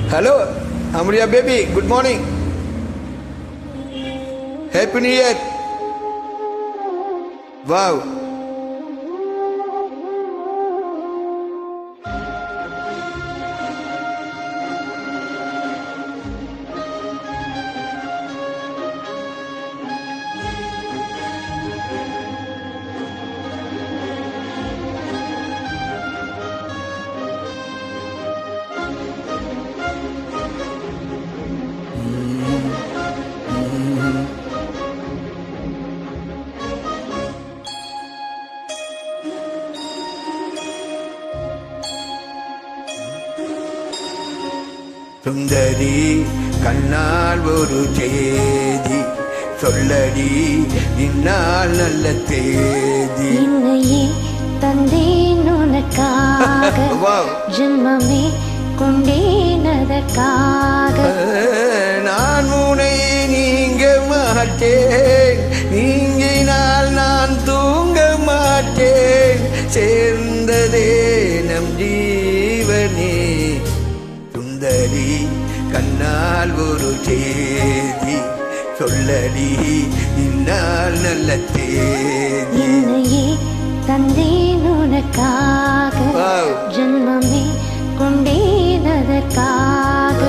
Hello, Amriya baby. Good morning. Happy New Year. Wow. சுந்தரி கண்ணால் ஒரு செய்தி சொல்லடி இந்நாள் நல்ல தேதி என்னையே தந்தேன் உனக்காக ஜென்மமே கொண்டேன் அதற்காக நான் உன்னை நீங்க மாட்டேன் நீங்கினால் நான் தூங்க மாட்டேன் சேர்ந்ததே நம் ஜீவனே சுந்தரி கண்ணால் ஒரு செய்தி சொல்லடி இந்நாள் நல்ல தேதி என்னையே தந்தேன் உனக்காக ஜென்மமே கொண்டேன் அதற்காக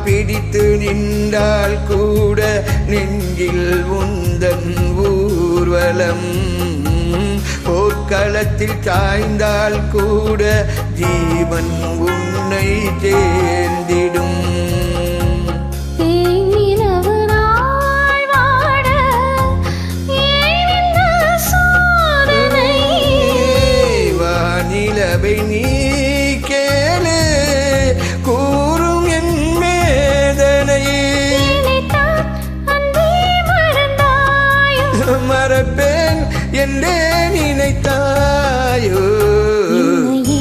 பிடித்து நின்றால் கூட நெஞ்சில் உந்தன் ஊர்வலம் போர்க்களத்தில் சாய்ந்தால் கூட ஜீவன் உன்னை சேர்ந்திடும் வானிலவை நீ கேளு கூறும் என் மறப்பேன் என்றே நினைத்தாயோ என்னையே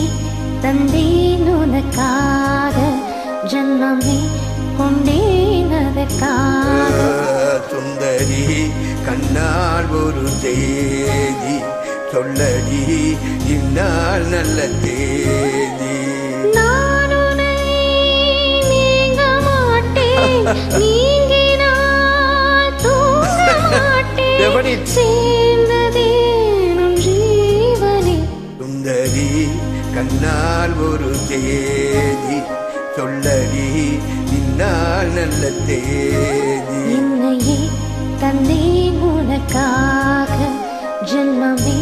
தந்தேன் உனக்காக ஜென்மமே கொண்டேன் அதற்காக சுந்தரி கண்ணால் ஒரு செய்தி சொல்லடி இந்நாள் நல்ல தேதி நான் உன்னை நீங்க மாட்டேன் நீங்கினால் தூங்க மாட்டேன் சேர்ந்ததே நம் ஜீவனே சுந்தரி கண்ணால் ஒரு செய்தி சொல்லடி இந்நாள் நல்ல தேதி என்னையே தந்தேன் உனக்காக ஜென்மமே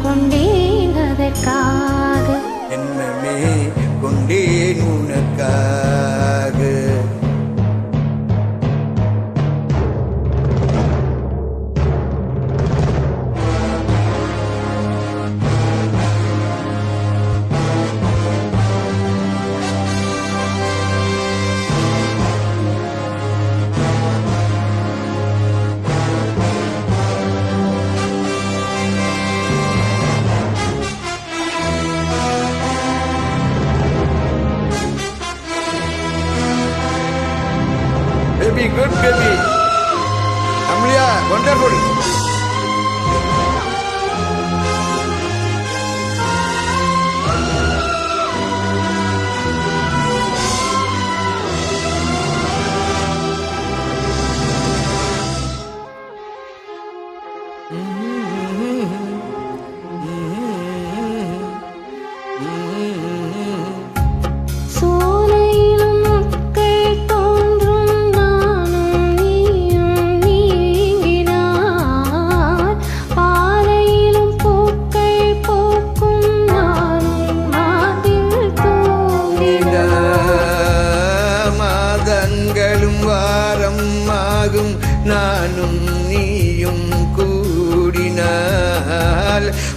கொண்டேன் அதற்காக ஜென்மமே கொண்டேன் உனக்காக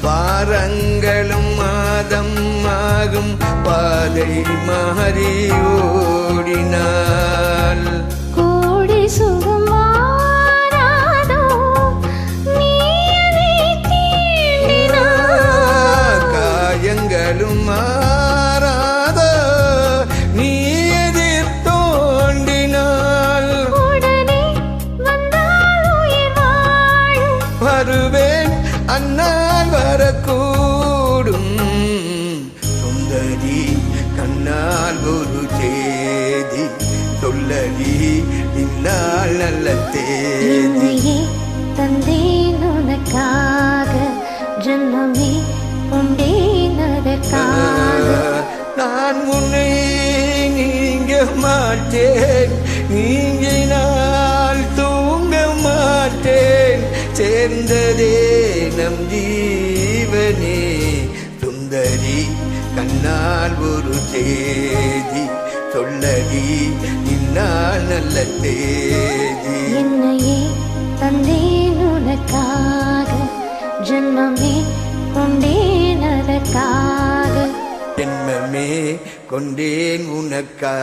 வாரங்களும் மாதம் ஆகும் பாதை மாறி ஓடினாள் கோடி சுகுமாராதோ நீயதை தீண்டினாய் காயங்களும் மாறாதோ நீ எதிர் தோண்டினாள் உடனே வந்தால் உயிர் வாழும் வருவேன் அண்ணால் வரக்கூடும் சுந்தரி கண்ணால் ஒரு சேதி சொல்லடி இந்நாள் நல்ல தேதி என்னையே தந்தேன் உனக்காக ஜென்மமே கொண்டேன் அதற்காக நான் உன்னை நீங்க மாட்டேன் நீங்கினால் தூங்க மாட்டேன் சேர்ந்ததே நம் ஜீவனே சுந்தரி கண்ணால் ஒரு தேதி சொல்லடி இந்நாள் நல்ல தேதி என்னையே தந்தேன் உனக்காக ஜென்மமே கொண்டேன் அதற்காக ஜென்மமே கொண்டேன் உனக்கா